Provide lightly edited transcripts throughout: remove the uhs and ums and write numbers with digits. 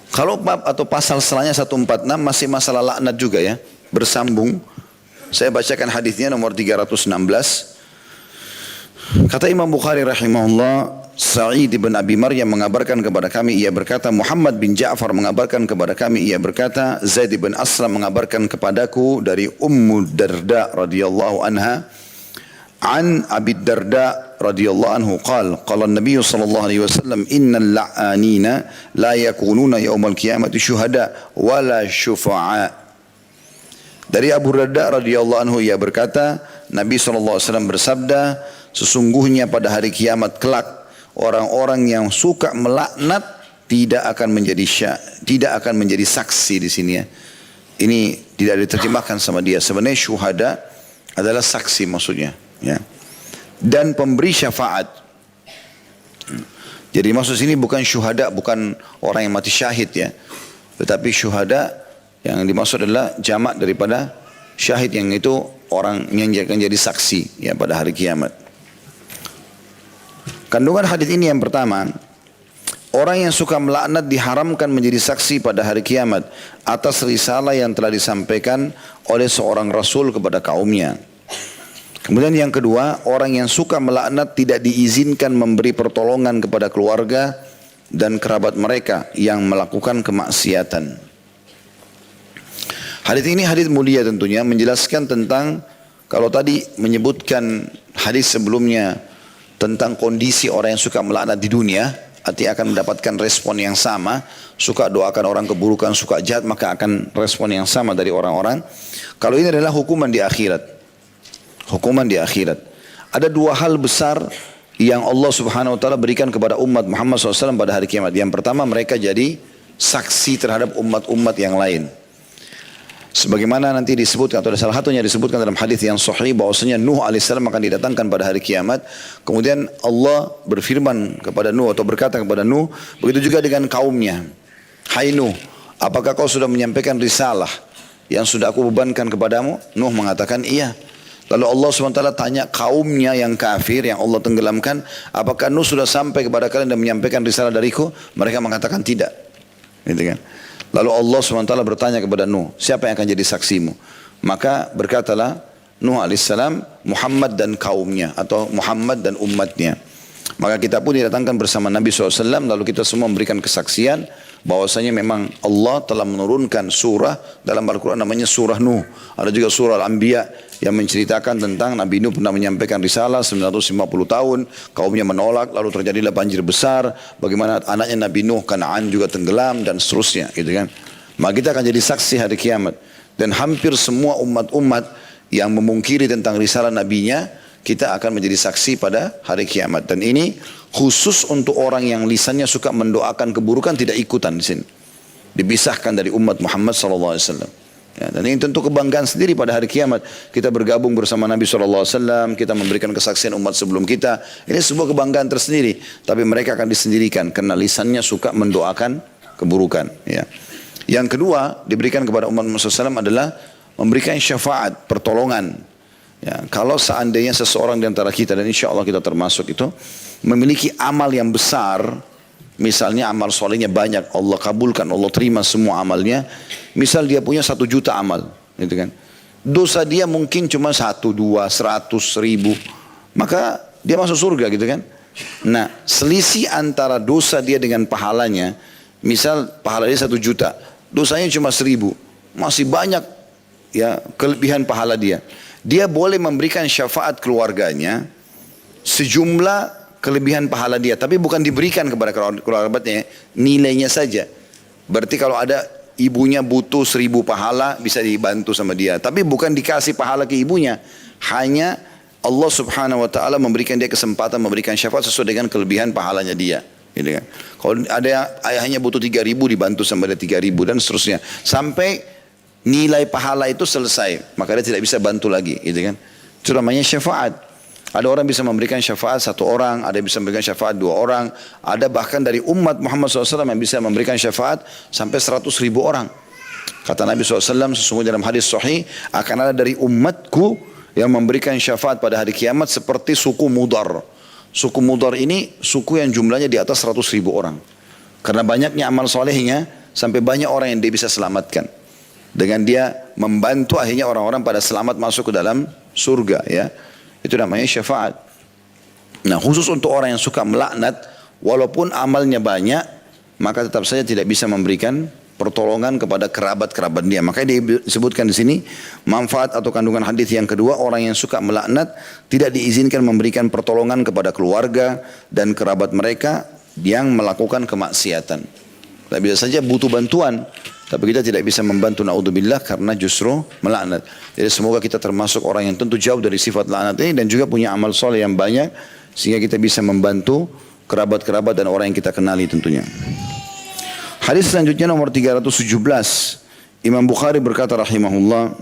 Kalau bab atau pasal setelahnya 146 masih masalah laknat juga ya. Bersambung. Saya bacakan hadisnya nomor 316. Kata Imam Bukhari rahimahullah, Sa'id bin Abi Maryam mengabarkan kepada kami, ia berkata, Muhammad bin Ja'far mengabarkan kepada kami, ia berkata, Zaid bin Aslam mengabarkan kepadaku dari Ummu Darda radhiyallahu anha, an Abi Darda radhiyallahu anhu qala an-nabiy sallallahu alaihi wasallam innal la'anina la yakununa yaumal qiyamati syuhada wala syufa'a. Dari Abu Darda radhiyallahu anhu ia berkata, Nabi SAW bersabda, sesungguhnya pada hari kiamat kelak orang-orang yang suka melaknat tidak akan menjadi saksi di sini ya. Ini tidak diterjemahkan sama dia. Sebenarnya syuhada adalah saksi maksudnya ya. Dan pemberi syafaat. Jadi maksud sini bukan syuhada, bukan orang yang mati syahid ya. Tetapi syuhada yang dimaksud adalah jamak daripada syahid, yang itu orang yang akan jadi saksi ya pada hari kiamat. Kandungan hadis ini yang pertama, orang yang suka melaknat diharamkan menjadi saksi pada hari kiamat atas risalah yang telah disampaikan oleh seorang rasul kepada kaumnya. Kemudian yang kedua, orang yang suka melaknat tidak diizinkan memberi pertolongan kepada keluarga dan kerabat mereka yang melakukan kemaksiatan. Hadis ini hadis mulia tentunya, menjelaskan tentang, kalau tadi menyebutkan hadis sebelumnya tentang kondisi orang yang suka melaknat di dunia, artinya akan mendapatkan respon yang sama, suka doakan orang keburukan, suka jahat, maka akan respon yang sama dari orang-orang. Kalau ini adalah hukuman di akhirat. Hukuman di akhirat. Ada dua hal besar yang Allah Subhanahu wa taala berikan kepada umat Muhammad SAW pada hari kiamat. Yang pertama, mereka jadi saksi terhadap umat-umat yang lain. Sebagaimana nanti disebutkan, atau salah satunya disebutkan dalam hadis yang sahih, bahwasanya Nuh alaihissalam akan didatangkan pada hari kiamat. Kemudian Allah berfirman kepada Nuh atau berkata kepada Nuh, begitu juga dengan kaumnya. Hai Nuh, apakah kau sudah menyampaikan risalah yang sudah aku bebankan kepadamu? Nuh mengatakan iya. Lalu Allah SWT tanya kaumnya yang kafir, yang Allah tenggelamkan, apakah Nuh sudah sampai kepada kalian dan menyampaikan risalah dariku? Mereka mengatakan tidak. Gitu kan? Lalu Allah SWT bertanya kepada Nuh, siapa yang akan jadi saksimu? Maka berkatalah Nuh alaihissalam, Muhammad dan kaumnya, atau Muhammad dan umatnya. Maka kita pun didatangkan bersama Nabi SAW, lalu kita semua memberikan kesaksian bahwasanya memang Allah telah menurunkan surah dalam Al-Quran namanya surah Nuh. Ada juga surah Al-Anbiya yang menceritakan tentang Nabi Nuh pernah menyampaikan risalah 950 tahun, kaumnya menolak, lalu terjadilah banjir besar, bagaimana anaknya Nabi Nuh Kan'an juga tenggelam dan seterusnya gitu kan. Maka kita akan jadi saksi hari kiamat, dan hampir semua umat-umat yang memungkiri tentang risalah nabinya, kita akan menjadi saksi pada hari kiamat. Dan ini khusus untuk orang yang lisannya suka mendoakan keburukan, tidak ikutan di sini. Dipisahkan dari umat Muhammad SAW. Ya, dan ini tentu kebanggaan sendiri pada hari kiamat. Kita bergabung bersama Nabi SAW, kita memberikan kesaksian umat sebelum kita. Ini sebuah kebanggaan tersendiri. Tapi mereka akan disendirikan karena lisannya suka mendoakan keburukan. Ya. Yang kedua diberikan kepada umat Muhammad SAW adalah memberikan syafaat, pertolongan. Ya, kalau seandainya seseorang di antara kita, dan insya Allah kita termasuk itu, memiliki amal yang besar, misalnya amal solehnya banyak, Allah kabulkan, Allah terima semua amalnya. Misal dia punya 1 juta amal, gitu kan. Dosa dia mungkin cuma 1, 2, 100, 1000, maka dia masuk surga gitu kan. Nah, selisih antara dosa dia dengan pahalanya, misal pahala dia 1 juta, dosanya cuma 1000, masih banyak ya kelebihan pahala dia. Dia boleh memberikan syafaat keluarganya sejumlah kelebihan pahala dia, tapi bukan diberikan kepada kerabatnya, nilainya saja. Berarti kalau ada ibunya butuh 1000 pahala, bisa dibantu sama dia, tapi bukan dikasih pahala ke ibunya. Hanya Allah Subhanahu wa taala memberikan dia kesempatan memberikan syafaat sesuai dengan kelebihan pahalanya dia. Gitu kan? Kalau ada ayahnya butuh 3000, dibantu sama dia 3000 dan seterusnya sampai nilai pahala itu selesai, maka dia tidak bisa bantu lagi, gitu kan. Itu namanya syafaat. Ada orang bisa memberikan syafaat 1 orang, ada yang bisa memberikan syafaat 2 orang, ada bahkan dari umat Muhammad SAW yang bisa memberikan syafaat sampai 100.000 orang. Kata Nabi SAW, sesungguhnya dalam hadis sahih, akan ada dari umatku yang memberikan syafaat pada hari kiamat seperti suku Mudar. Suku Mudar ini suku yang jumlahnya di atas 100.000 orang. Karena banyaknya amal solehnya, sampai banyak orang yang dia bisa selamatkan. Dengan dia membantu akhirnya orang-orang pada selamat masuk ke dalam surga ya. Itu namanya syafaat. Nah khusus untuk orang yang suka melaknat, walaupun amalnya banyak, maka tetap saja tidak bisa memberikan pertolongan kepada kerabat-kerabat dia. Makanya disebutkan di sini manfaat atau kandungan hadis yang kedua, orang yang suka melaknat tidak diizinkan memberikan pertolongan kepada keluarga dan kerabat mereka yang melakukan kemaksiatan. Kita bisa saja butuh bantuan, tapi kita tidak bisa membantu, naudzubillah, karena justru melaknat. Jadi semoga kita termasuk orang yang tentu jauh dari sifat laknat ini dan juga punya amal soleh yang banyak sehingga kita bisa membantu kerabat-kerabat dan orang yang kita kenali tentunya. Hadis selanjutnya nomor 317. Imam Bukhari berkata rahimahullah,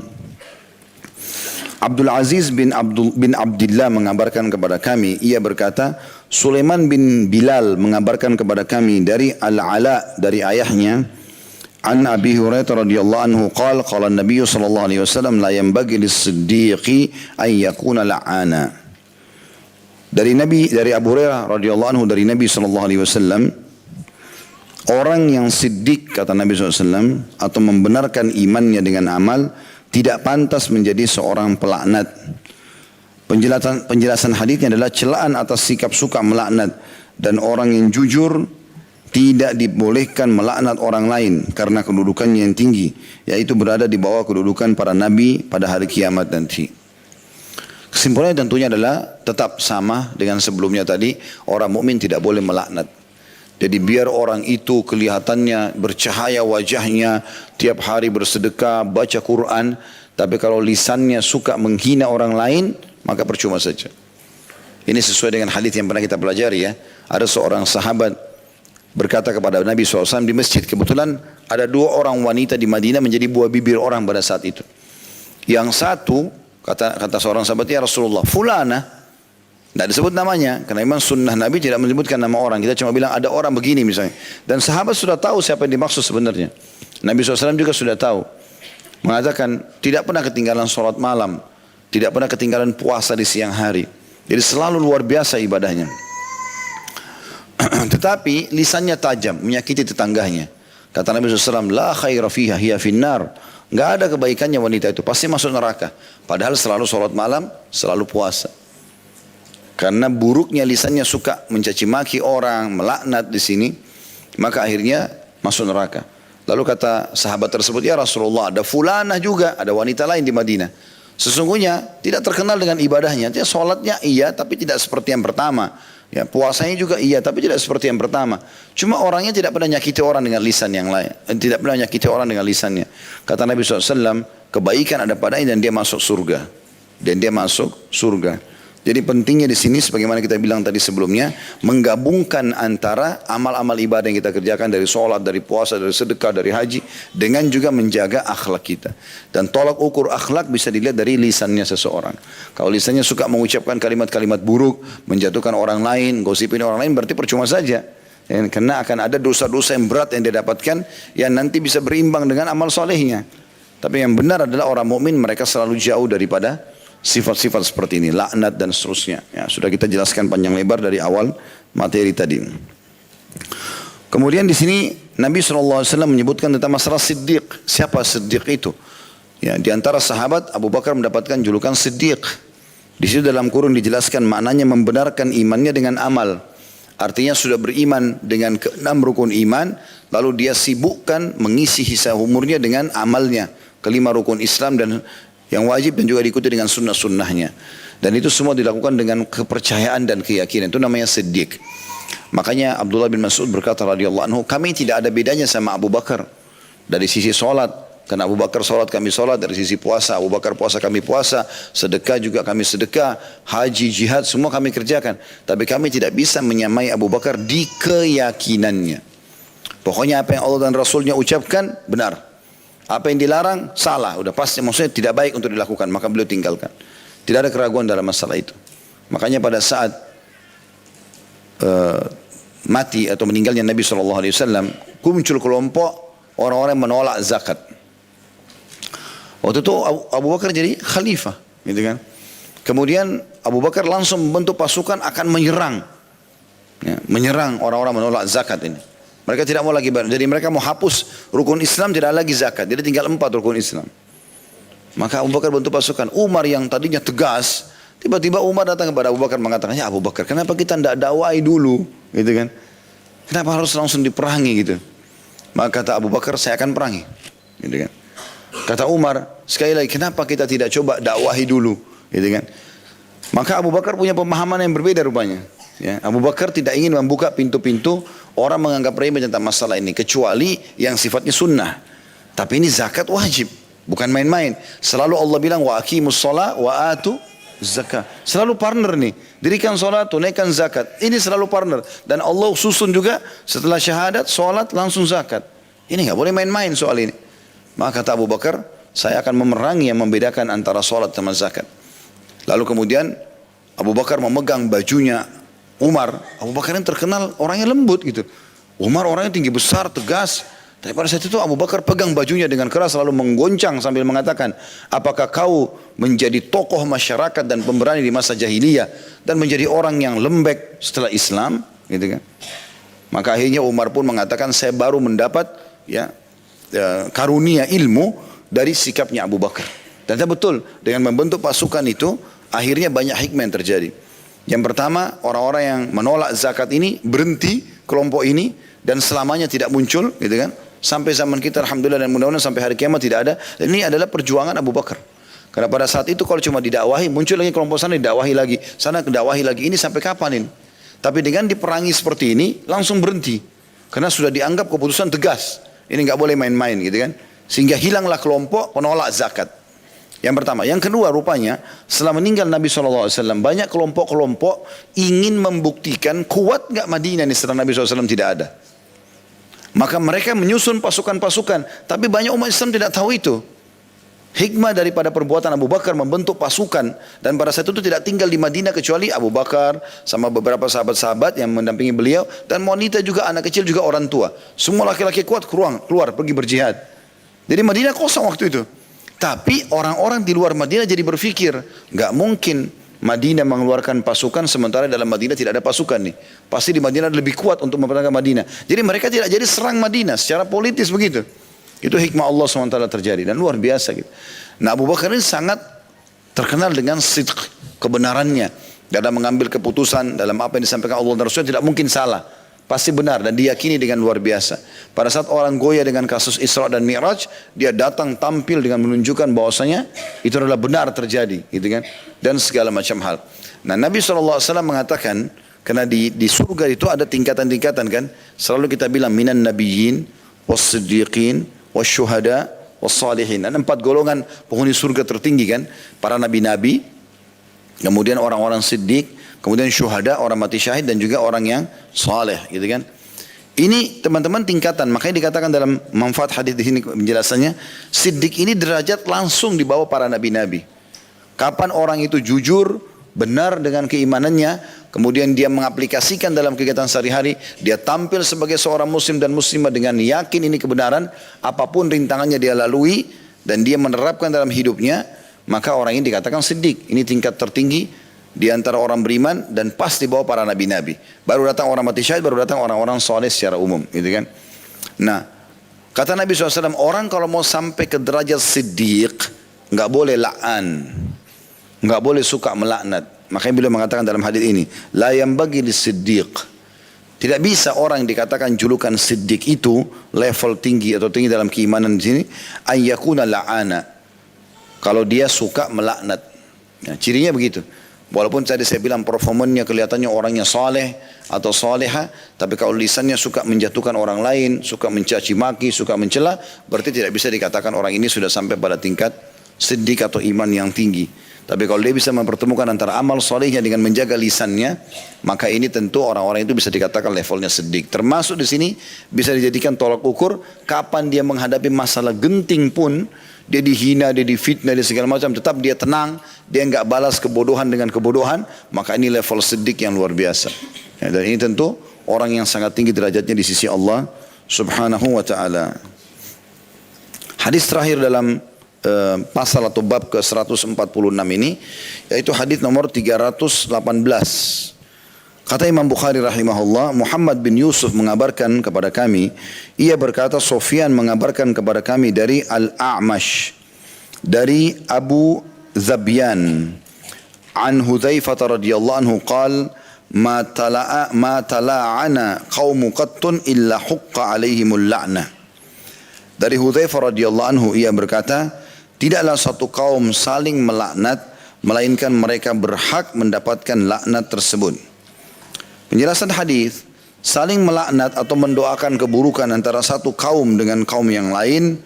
Abdul Aziz bin Abdullah mengabarkan kepada kami, ia berkata, Sulaiman bin Bilal mengabarkan kepada kami dari Al-Ala dari ayahnya, an Abi Hurairah radhiyallahu anhu qala qala an-nabiy sallallahu alaihi wasallam la yanbaghi lis-siddiqi an yakuna la'ana. Dari Abu Hurairah radhiyallahu anhu dari Nabi sallallahu alaihi wasallam, orang yang siddiq kata Nabi SAW atau membenarkan imannya dengan amal tidak pantas menjadi seorang pelaknat. Penjelasan hadisnya adalah celaan atas sikap suka melaknat, dan orang yang jujur tidak dibolehkan melaknat orang lain karena kedudukannya yang tinggi, yaitu berada di bawah kedudukan para nabi pada hari kiamat nanti. Kesimpulannya tentunya adalah tetap sama dengan sebelumnya tadi, orang mukmin tidak boleh melaknat. Jadi biar orang itu kelihatannya bercahaya wajahnya, tiap hari bersedekah, baca Quran, tapi kalau lisannya suka menghina orang lain, maka percuma saja. Ini sesuai dengan hadis yang pernah kita pelajari ya. Ada seorang sahabat berkata kepada Nabi SAW di masjid, kebetulan ada dua orang wanita di Madinah menjadi buah bibir orang pada saat itu. Yang satu, kata seorang sahabat, ya Rasulullah, fulana. Tidak disebut namanya, karena memang sunnah Nabi tidak menyebutkan nama orang. Kita cuma bilang ada orang begini misalnya. Dan sahabat sudah tahu siapa yang dimaksud sebenarnya. Nabi SAW juga sudah tahu. Mengatakan tidak pernah ketinggalan sholat malam, tidak pernah ketinggalan puasa di siang hari. Jadi selalu luar biasa ibadahnya. Tetapi lisannya tajam, menyakiti tetangganya. Kata Nabi SAW, la khaira fiha hiya finnar. Nggak ada kebaikannya wanita itu, pasti masuk neraka. Padahal selalu sholat malam, selalu puasa. Karena buruknya lisannya suka mencaci maki orang, melaknat di sini, maka akhirnya masuk neraka. Lalu kata sahabat tersebut, ya Rasulullah, ada fulanah juga, ada wanita lain di Madinah. Sesungguhnya tidak terkenal dengan ibadahnya. Dia sholatnya iya, tapi tidak seperti yang pertama. Ya, puasanya juga iya, tapi tidak seperti yang pertama. Cuma orangnya tidak pernah nyakiti orang dengan lisan yang lain. Tidak pernah nyakiti orang dengan lisannya. Kata Nabi SAW, kebaikan ada padanya dan dia masuk surga. Dan dia masuk surga. Jadi pentingnya di sini sebagaimana kita bilang tadi sebelumnya, menggabungkan antara amal-amal ibadah yang kita kerjakan dari sholat, dari puasa, dari sedekah, dari haji, dengan juga menjaga akhlak kita. Dan tolak ukur akhlak bisa dilihat dari lisannya seseorang. Kalau lisannya suka mengucapkan kalimat-kalimat buruk, menjatuhkan orang lain, gosipin orang lain, berarti percuma saja. Karena akan ada dosa-dosa yang berat yang dia dapatkan, yang nanti bisa berimbang dengan amal solehnya. Tapi yang benar adalah orang mukmin, mereka selalu jauh daripada sifat-sifat seperti ini, laknat dan seterusnya. Ya, sudah kita jelaskan panjang lebar dari awal materi tadi. Kemudian di sini Nabi SAW menyebutkan tentang masalah siddiq. Siapa siddiq itu? Ya, di antara sahabat Abu Bakar mendapatkan julukan siddiq. Di situ dalam kurun dijelaskan maknanya membenarkan imannya dengan amal. Artinya sudah beriman dengan ke-6 rukun iman, lalu dia sibukkan mengisi sisa umurnya dengan amalnya, ke-5 rukun Islam dan yang wajib dan juga diikuti dengan sunnah-sunnahnya. Dan itu semua dilakukan dengan kepercayaan dan keyakinan. Itu namanya siddiq. Makanya Abdullah bin Mas'ud berkata radhiyallahu anhu, kami tidak ada bedanya sama Abu Bakar dari sisi solat. Karena Abu Bakar solat, kami solat. Dari sisi puasa, Abu Bakar puasa, kami puasa. Sedekah juga kami sedekah. Haji, jihad, semua kami kerjakan. Tapi kami tidak bisa menyamai Abu Bakar di keyakinannya. Pokoknya apa yang Allah dan Rasulnya ucapkan, benar. Apa yang dilarang, salah. Udah pasti, maksudnya tidak baik untuk dilakukan. Maka beliau tinggalkan. Tidak ada keraguan dalam masalah itu. Makanya pada saat mati atau meninggalnya Nabi SAW, muncul kelompok orang-orang yang menolak zakat. Waktu itu Abu Bakar jadi khalifah. Gitu kan. Kemudian Abu Bakar langsung membentuk pasukan akan menyerang. Ya, menyerang orang-orang menolak zakat ini. Mereka tidak mau lagi bayar. Jadi mereka mau hapus rukun Islam, tidak ada lagi zakat. Jadi tinggal 4 rukun Islam. Maka Abu Bakar bentuk pasukan. Umar yang tadinya tegas, tiba-tiba Umar datang kepada Abu Bakar mengatakan, ya Abu Bakar, kenapa kita tidak dakwai dulu? Gitu kan? Kenapa harus langsung diperangi gitu? Maka kata Abu Bakar, saya akan perangi. Gitu kan? Kata Umar, sekali lagi, kenapa kita tidak coba dakwahi dulu? Gitu kan? Maka Abu Bakar punya pemahaman yang berbeda rupanya. Ya, Abu Bakar tidak ingin membuka pintu-pintu orang menganggap remeh tentang masalah ini, kecuali yang sifatnya sunnah. Tapi ini zakat wajib, bukan main-main. Selalu Allah bilang wa aqimus shalah wa atu zakat. Selalu partner nih. Dirikan salat, tunaikan zakat. Ini selalu partner. Dan Allah susun juga setelah syahadat, salat langsung zakat. Ini nggak boleh main-main soal ini. Maka kata Abu Bakar, saya akan memerangi yang membedakan antara salat sama zakat. Lalu kemudian Abu Bakar memegang bajunya Umar. Abu Bakar yang terkenal orangnya lembut gitu. Umar orangnya tinggi besar, tegas. Tapi pada saat itu Abu Bakar pegang bajunya dengan keras, lalu menggoncang sambil mengatakan, apakah kau menjadi tokoh masyarakat dan pemberani di masa jahiliyah dan menjadi orang yang lembek setelah Islam, gitu kan? Maka akhirnya Umar pun mengatakan, saya baru mendapat karunia ilmu dari sikapnya Abu Bakar. Dan betul, dengan membentuk pasukan itu akhirnya banyak hikmah yang terjadi. Yang pertama, orang-orang yang menolak zakat ini berhenti, kelompok ini, dan selamanya tidak muncul, gitu kan? Sampai zaman kita, alhamdulillah, dan mudah-mudahan sampai hari kiamat tidak ada. Dan ini adalah perjuangan Abu Bakar. Karena pada saat itu kalau cuma didakwahi, muncul lagi kelompok sana, didakwahi lagi, sana didakwahi lagi. Ini sampai kapan ini? Tapi dengan diperangi seperti ini, langsung berhenti. Karena sudah dianggap keputusan tegas. Ini nggak boleh main-main, gitu kan? Sehingga hilanglah kelompok penolak zakat. Yang pertama. Yang kedua, rupanya setelah meninggal Nabi SAW, banyak kelompok-kelompok ingin membuktikan kuat nggak Madinah ini setelah Nabi SAW tidak ada. Maka mereka menyusun pasukan-pasukan. Tapi banyak umat Islam tidak tahu itu. Hikmah daripada perbuatan Abu Bakar membentuk pasukan. Dan pada saat itu tidak tinggal di Madinah kecuali Abu Bakar sama beberapa sahabat-sahabat yang mendampingi beliau. Dan wanita juga, anak kecil juga, orang tua. Semua laki-laki kuat keluar pergi berjihad. Jadi Madinah kosong waktu itu. Tapi orang-orang di luar Madinah jadi berpikir, nggak mungkin Madinah mengeluarkan pasukan sementara dalam Madinah tidak ada pasukan nih. Pasti di Madinah lebih kuat untuk mempertahankan Madinah. Jadi mereka tidak jadi serang Madinah secara politis begitu. Itu hikmah Allah SWT terjadi dan luar biasa gitu. Nah Abu Bakar ini sangat terkenal dengan sidq, kebenarannya dalam mengambil keputusan, dalam apa yang disampaikan Allah dan Rasulnya tidak mungkin salah. Pasti benar dan diyakini dengan luar biasa. Pada saat orang goyah dengan kasus Isra dan Mi'raj, dia datang tampil dengan menunjukkan bahwasanya itu adalah benar terjadi, gitu kan? Dan segala macam hal. Nah, Nabi SAW mengatakan, karena di surga itu ada tingkatan-tingkatan kan? Selalu kita bilang minan nabiyyin, was-siddiqin, was-syuhada, was-salihin. Ada 4 golongan penghuni surga tertinggi kan? Para nabi-nabi, kemudian orang-orang siddiq, kemudian syuhada, orang mati syahid, dan juga orang yang saleh, gitu kan. Ini teman-teman tingkatan, makanya dikatakan dalam manfaat hadis di sini penjelasannya, siddiq ini derajat langsung di bawah para nabi-nabi. Kapan orang itu jujur, benar dengan keimanannya, kemudian dia mengaplikasikan dalam kegiatan sehari-hari, dia tampil sebagai seorang muslim dan muslimah dengan yakin ini kebenaran, apapun rintangannya dia lalui, dan dia menerapkan dalam hidupnya, maka orang ini dikatakan siddiq. Ini tingkat tertinggi di antara orang beriman dan pas di bawah para nabi-nabi. Baru datang orang mati syahid, baru datang orang-orang soleh secara umum, gitu kan. Nah, kata Nabi SAW, orang kalau mau sampai ke derajat siddiq, nggak boleh la'an, nggak boleh suka melaknat. Makanya beliau mengatakan dalam hadis ini, la yambagi lis-siddiq. Tidak bisa orang yang dikatakan julukan siddiq itu level tinggi atau tinggi dalam keimanan di sini, ayyakuna la'ana. Kalau dia suka melaknat, nah, cirinya begitu. Walaupun tadi saya bilang performanya kelihatannya orangnya saleh atau saleha, tapi kalau lisannya suka menjatuhkan orang lain, suka mencaci maki, suka mencela, berarti tidak bisa dikatakan orang ini sudah sampai pada tingkat siddiq atau iman yang tinggi. Tapi kalau dia bisa mempertemukan antara amal salehnya dengan menjaga lisannya, maka ini tentu orang-orang itu bisa dikatakan levelnya siddiq. Termasuk di sini bisa dijadikan tolak ukur kapan dia menghadapi masalah genting pun, dia dihina, dia difitnah, dia segala macam, tetap dia tenang, dia enggak balas kebodohan dengan kebodohan, maka ini level siddiq yang luar biasa. Ya, dan ini tentu orang yang sangat tinggi derajatnya di sisi Allah Subhanahu wa taala. Hadis terakhir dalam pasal atau bab ke-146 ini, yaitu hadis nomor 318. Kata Imam Bukhari rahimahullah, Muhammad bin Yusuf mengabarkan kepada kami, ia berkata Sufyan mengabarkan kepada kami dari Al-A'mash, dari Abu Zabyan, an Hudzaifah radhiyallahu anhu qala ma tala'ana qaumu qattun illa huqqa alaihimul la'nah. Dari Hudzaifah radhiyallahu anhu ia berkata, tidaklah satu kaum saling melaknat melainkan mereka berhak mendapatkan laknat tersebut. Penjelasan hadis, saling melaknat atau mendoakan keburukan antara satu kaum dengan kaum yang lain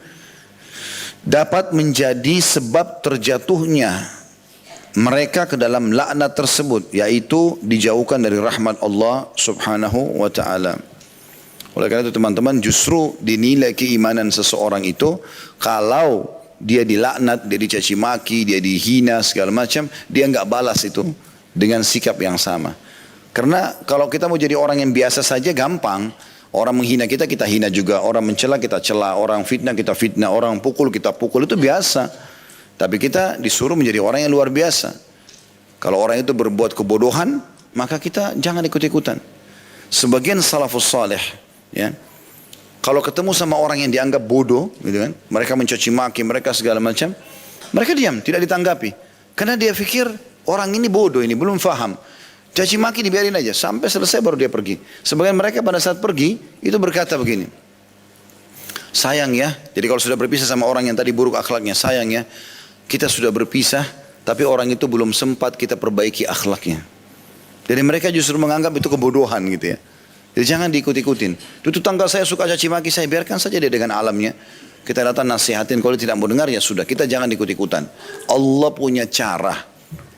dapat menjadi sebab terjatuhnya mereka ke dalam laknat tersebut, yaitu dijauhkan dari rahmat Allah Subhanahu wa taala. Oleh karena itu teman-teman, justru dinilai keimanan seseorang itu kalau dia dilaknat, dia dicaci maki, dia dihina segala macam, dia enggak balas itu dengan sikap yang sama. Karena kalau kita mau jadi orang yang biasa saja gampang. Orang menghina kita, kita hina juga. Orang mencela, kita cela. Orang fitnah, kita fitnah. Orang pukul, kita pukul. Itu biasa. Tapi kita disuruh menjadi orang yang luar biasa. Kalau orang itu berbuat kebodohan, maka kita jangan ikut-ikutan. Sebagian salafus salih, ya, kalau ketemu sama orang yang dianggap bodoh, gitu kan, mereka mencaci maki, mereka segala macam, mereka diam, tidak ditanggapi. Karena dia pikir orang ini bodoh, ini belum faham. Caci maki dibiarin aja, sampai selesai baru dia pergi. Sebagian mereka pada saat pergi, itu berkata begini, sayang ya, jadi kalau sudah berpisah sama orang yang tadi buruk akhlaknya, sayang ya, kita sudah berpisah, tapi orang itu belum sempat kita perbaiki akhlaknya. Jadi mereka justru menganggap itu kebodohan gitu ya. Jadi jangan diikut-ikutin. Itu tanggal saya suka caci maki, saya biarkan saja dia dengan alamnya. Kita datang nasihatin, kalau tidak mau dengar ya sudah, kita jangan ikut-ikutan. Allah punya cara.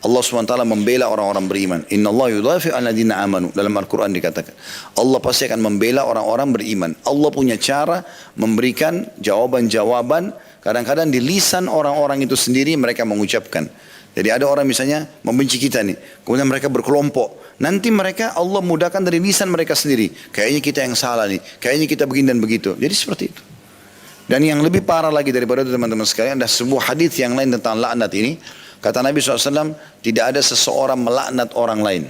Allah SWT membela orang-orang beriman. Inna Allah yudafi al-ladina amanu. Dalam Al-Quran dikatakan, Allah pasti akan membela orang-orang beriman. Allah punya cara memberikan jawaban-jawaban. Kadang-kadang di lisan orang-orang itu sendiri mereka mengucapkan. Jadi ada orang misalnya membenci kita nih, kemudian mereka berkelompok. Nanti mereka Allah mudahkan dari lisan mereka sendiri. Kayaknya kita yang salah nih, kayaknya kita begini dan begitu. Jadi seperti itu. Dan yang lebih parah lagi daripada itu teman-teman sekalian, ada sebuah hadis yang lain tentang laknat ini. Kata Nabi SAW, tidak ada seseorang melaknat orang lain,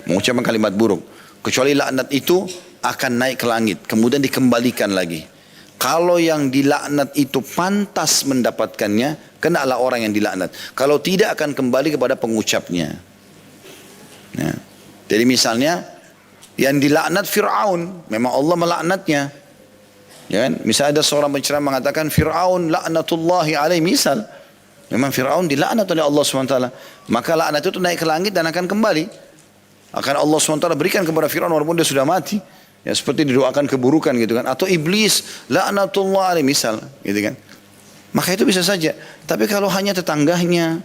mengucapkan kalimat buruk, kecuali laknat itu akan naik ke langit, kemudian dikembalikan lagi. Kalau yang dilaknat itu pantas mendapatkannya, kenalah orang yang dilaknat. Kalau tidak, akan kembali kepada pengucapnya. Ya. Jadi misalnya yang dilaknat Fir'aun, memang Allah melaknatnya. Ya kan? Misalnya ada seorang penceramah mengatakan Fir'aun laknatullahi alaih, misal. Memang Fir'aun dilaknat oleh Allah SWT. Maka laknat itu naik ke langit dan akan kembali. Akan Allah SWT berikan kepada Fir'aun walaupun dia sudah mati. Ya, seperti didoakan keburukan gitu kan. Atau iblis laknatullah alaih, misal gitu kan. Maka itu bisa saja. Tapi kalau hanya tetangganya,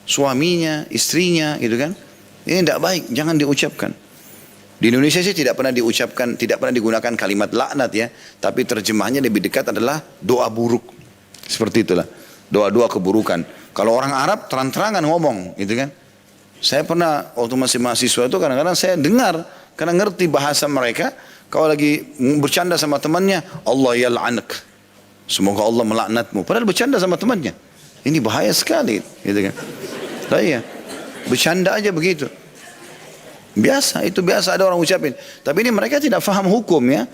suaminya, istrinya gitu kan, ini tidak baik, jangan diucapkan. Di Indonesia sih tidak pernah diucapkan, tidak pernah digunakan kalimat laknat ya. Tapi terjemahnya lebih dekat adalah doa buruk. Seperti itulah. Doa-doa keburukan. Kalau orang Arab terang-terangan ngomong gitu kan. Saya pernah waktu masih mahasiswa itu kadang-kadang saya dengar, karena ngerti bahasa mereka, kalau lagi bercanda sama temannya, Allah yal'anak, semoga Allah melaknatmu. Padahal bercanda sama temannya. Ini bahaya sekali gitu kan. Nah, iya. Bercanda aja begitu. Biasa, itu biasa ada orang ucapin. Tapi ini mereka tidak faham hukum ya.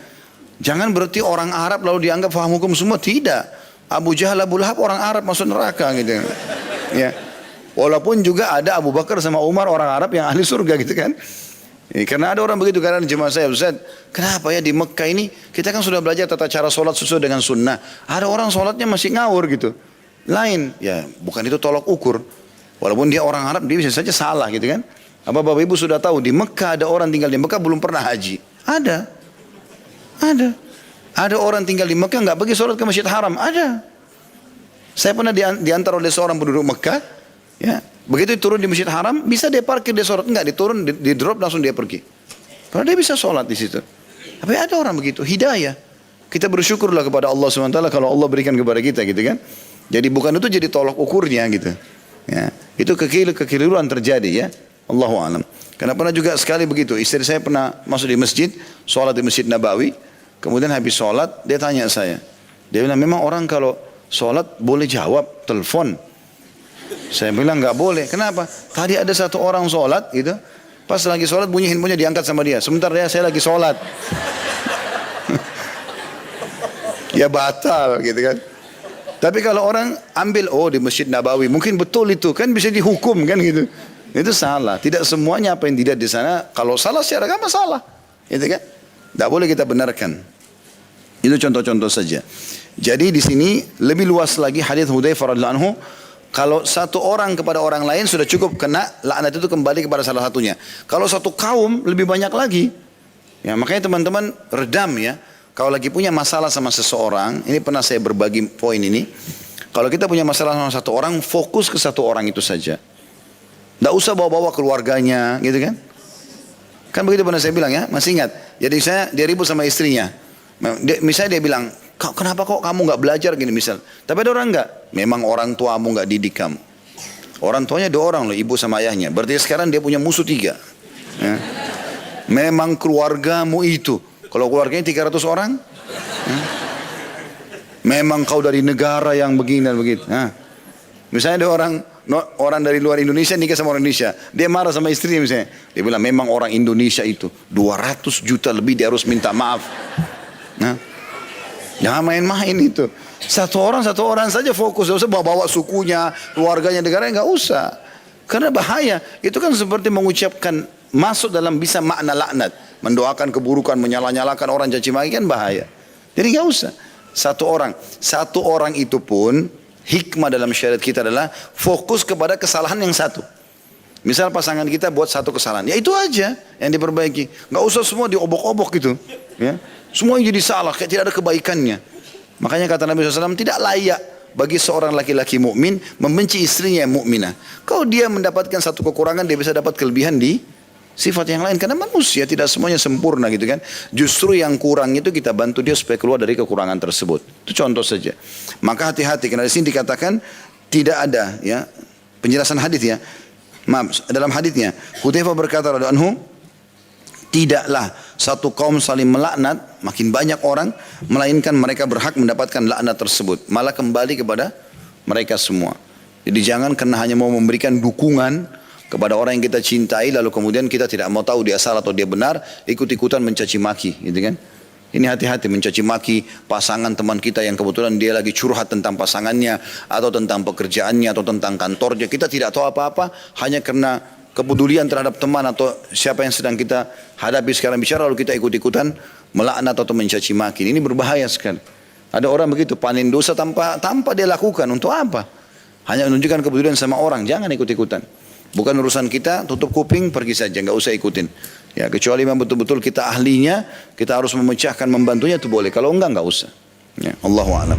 Jangan berarti orang Arab lalu dianggap faham hukum semua, tidak. Abu Jahal, Abu Lahab orang Arab masuk neraka gitu. Ya. Walaupun juga ada Abu Bakar sama Umar orang Arab yang ahli surga gitu kan. Ya, karena ada orang begitu, karena jemaah saya, Ustaz, kenapa ya di Mekah ini kita kan sudah belajar tata cara sholat sesuai dengan sunnah. Ada orang sholatnya masih ngawur gitu. Lain, ya bukan itu tolok ukur. Walaupun dia orang Arab, dia bisa saja salah gitu kan. Apa Bapak Ibu sudah tahu di Mekah ada orang tinggal di Mekah belum pernah haji? Ada. Ada orang tinggal di Mekah nggak pergi sholat ke Masjid Haram, ada. Saya pernah diantar oleh seorang penduduk Mekah, ya, begitu turun di Masjid Haram, bisa dia parkir dia sholat, enggak, diturun, di drop langsung dia pergi. Karena dia bisa sholat di situ. Tapi ada orang begitu, hidayah. Kita bersyukurlah kepada Allah SWT kalau Allah berikan kepada kita gitu kan. Jadi bukan itu jadi tolok ukurnya gitu. Ya, itu kekeliruan terjadi ya. Allahu a'lam. Karena pernah juga sekali begitu, istri saya pernah masuk di masjid, sholat di Masjid Nabawi. Kemudian habis sholat, dia tanya saya. Dia bilang, memang orang kalau sholat boleh jawab telepon? Saya bilang, nggak boleh. Kenapa? Tadi ada satu orang sholat gitu. Pas lagi sholat bunyi handphonenya diangkat sama dia. Sebentar ya, saya lagi sholat. Ya batal gitu kan. Tapi kalau orang ambil, oh di Masjid Nabawi, mungkin betul itu, kan bisa dihukum kan gitu. Itu salah. Tidak semuanya apa yang dilihat di sana, kalau salah secara agama salah. Gitu kan. Tidak boleh kita benarkan. Itu contoh-contoh saja. Jadi di sini lebih luas lagi hadis Hudzaifah radhiyallahu anhu, kalau satu orang kepada orang lain sudah cukup kena laknat itu kembali kepada salah satunya. Kalau satu kaum lebih banyak lagi. Ya, makanya teman-teman redam ya. Kalau lagi punya masalah sama seseorang, ini pernah saya berbagi poin ini. Kalau kita punya masalah sama satu orang, fokus ke satu orang itu saja. Tidak usah bawa-bawa keluarganya, gitu kan? Kan begitu pernah saya bilang ya, masih ingat. Jadi dia ribut sama istrinya. Misalnya dia bilang, kenapa kok kamu nggak belajar gini misal. Tapi ada orang nggak, memang orang tuamu nggak didik kamu. Orang tuanya 2 orang loh, ibu sama ayahnya. Berarti sekarang dia punya musuh 3. Ya. Memang keluargamu itu. Kalau keluarganya 300 orang. Ya. Memang kau dari negara yang begini dan begitu. Ya. Misalnya ada orang dari luar Indonesia nikah sama orang Indonesia. Dia marah sama istrinya misalnya. Dia bilang memang orang Indonesia itu 200 juta lebih dia harus minta maaf. Nah, jangan main-main itu. Satu orang saja fokus. Tidak usah bawa sukunya, keluarganya, negaranya, nggak usah. Karena bahaya. Itu kan seperti mengucapkan, masuk dalam bisa makna laknat. Mendoakan keburukan, menyala-nyalakan orang, caci maki kan bahaya. Jadi nggak usah. Satu orang itu pun hikmah dalam syariat kita adalah fokus kepada kesalahan yang satu. Misal pasangan kita buat satu kesalahan, ya itu aja yang diperbaiki. Nggak usah semua diobok-obok gitu. Ya. Semua yang jadi salah, kayak tidak ada kebaikannya. Makanya kata Nabi SAW, tidak layak bagi seorang laki-laki mukmin membenci istrinya yang mukminah. Kalau dia mendapatkan satu kekurangan, dia bisa dapat kelebihan di sifat yang lain. Karena manusia tidak semuanya sempurna gitu kan. Justru yang kurang itu kita bantu dia supaya keluar dari kekurangan tersebut. Itu contoh saja. Maka hati-hati, karena di sini dikatakan tidak ada ya penjelasan hadis ya. Maaf, dalam hadisnya Hudzaifah berkata radhiyallahu anhu, tidaklah satu kaum saling melaknat, makin banyak orang, melainkan mereka berhak mendapatkan laknat tersebut. Malah kembali kepada mereka semua. Jadi jangan karena hanya mau memberikan dukungan kepada orang yang kita cintai, lalu kemudian kita tidak mau tahu dia salah atau dia benar, ikut-ikutan mencaci maki, gitu kan? Ini hati-hati mencaci maki pasangan teman kita yang kebetulan dia lagi curhat tentang pasangannya, atau tentang pekerjaannya, atau tentang kantornya. Kita tidak tahu apa-apa, hanya karena kepedulian terhadap teman atau siapa yang sedang kita hadapi sekarang bicara, lalu kita ikut-ikutan melaknat atau mencaci maki. Ini berbahaya sekali. Ada orang begitu panen dosa tanpa dia lakukan. Untuk apa? Hanya menunjukkan kepedulian sama orang. Jangan ikut-ikutan. Bukan urusan kita, tutup kuping, pergi saja, nggak usah ikutin. Ya, kecuali memang betul-betul kita ahlinya, kita harus memecahkan, membantunya itu boleh. Kalau enggak usah. Ya, Allahu a'lam.